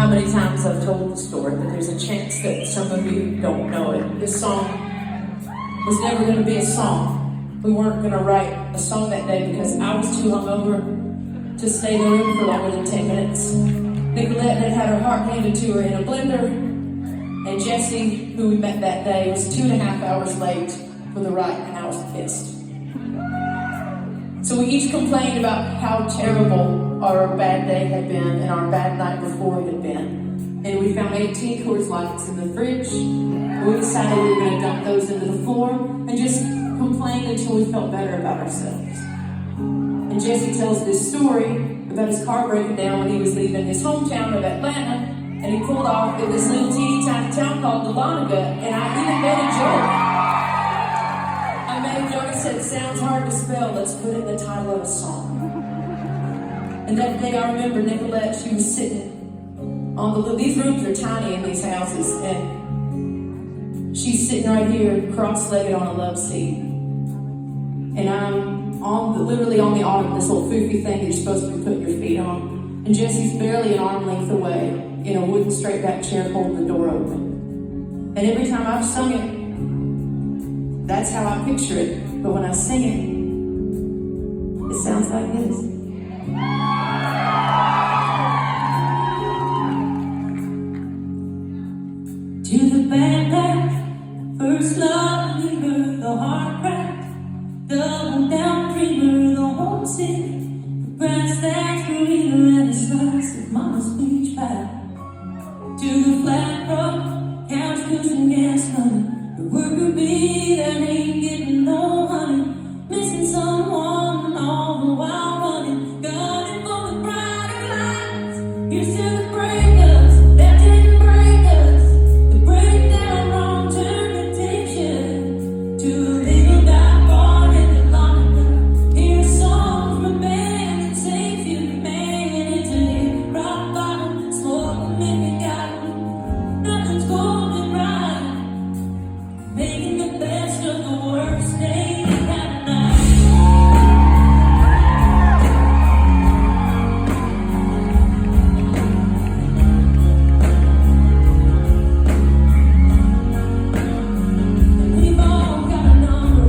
how many times I've told the story, but there's a chance that some of you don't know it. This song was never going to be a song. We weren't going to write a song that day because I was too hungover to stay in the room for longer than 10 minutes. Nicolette had had her heart handed to her in a blender, and Jesse, who we met that day, was 2.5 hours late for the ride, and I was pissed. So we each complained about how terrible our bad day had been and our bad night before it had been. And we found 18 Coors Lights in the fridge. We decided we were going to dump those into the floor and just complain until we felt better about ourselves. And Jesse tells this story about his car breaking down when he was leaving his hometown of Atlanta, and he pulled off in this little teeny tiny town called Dahlonega, and I even made a joke. I made a joke and said, "Sounds hard to spell, let's put it in the title of a song." And that day I remember Nicolette, she was sitting on these rooms are tiny in these houses, and she's sitting right here, cross-legged on a love seat. And I'm literally on the arm of this little foofy thing that you're supposed to be putting your feet on. And Jesse's barely an arm length away in a wooden straight back chair holding the door open. And every time I've sung it, that's how I picture it. But when I sing it, it sounds like this. To the bad life, first love leaver, the heart crack, double down dreamer, the homesick, the grass that's greener, and the slice of mama's beach pie. To the flat rock, couch cushion gas money, the worker bee that ain't getting no honey, missing someone all the while running, gunning for the brighter lights. Here's to the breakers that didn't break us, the breakdown wrong turn addiction. To the little guy born in the London, hear a song from a band that saves you, man, into it. Rock bottom, smoke if you got me. Nothing's going right, making the best of the worst day you had night. We've all got a number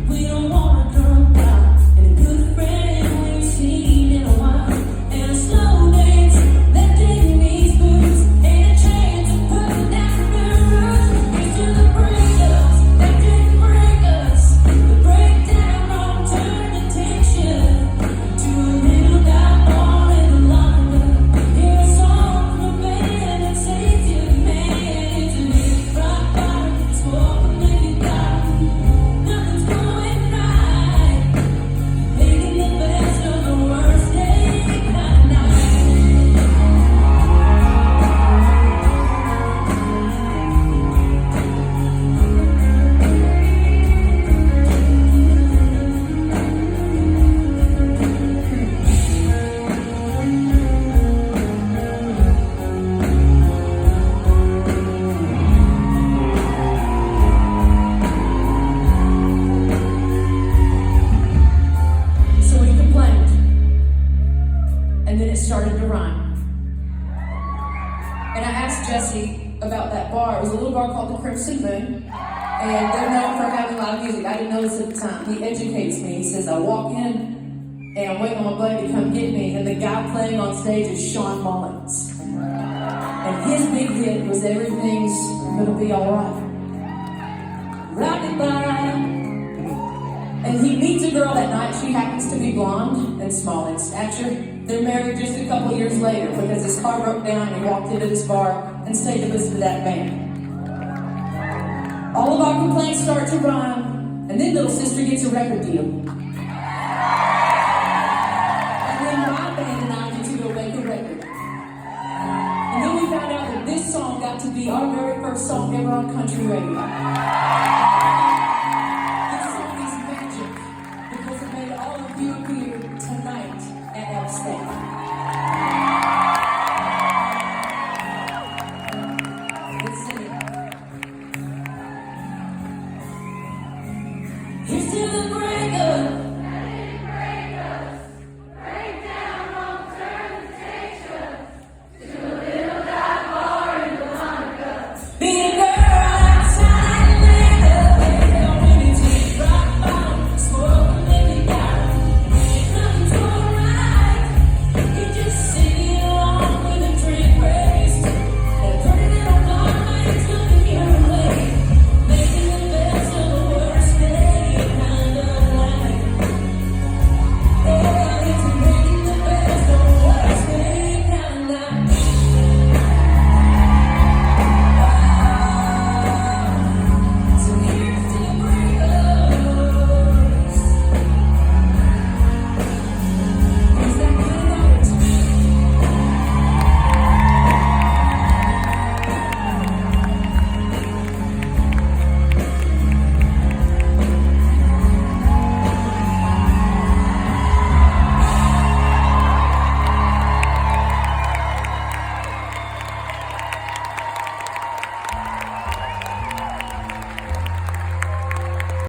we don't want to drunk out, and a good friend we've seen in a while, and a slow dance left in these boots, and a chance of putting down the roots. Here's to the breakers that didn't break us, the breakdown wrong turn attention. To a little guy born in London, hear a song from a band that saves you, man, into it. Rock bottom, smoke if you got me. Nothing's going right, making the best of the worst day that night. So we complained, and then it started to rhyme. And I asked Jesse about that bar. It was a little bar called the Crimson Moon, and they're known for having live music. I didn't know this at the time. He educates me. He says, I walk in, and I'm waiting on my buddy to come get me, and the guy playing on stage is Sean Mullins. And his big hit was Everything's Gonna Be Alright. Rockabye. And he meets a girl that night. She happens to be blonde and small in stature. They're married just a couple years later because his car broke down and he walked into this bar and stayed to listen to that band. All of our complaints start to rhyme, and then little sister gets a record deal. And then my band and I get to go make a record. And then we found out that this song got to be our very first song ever on country radio.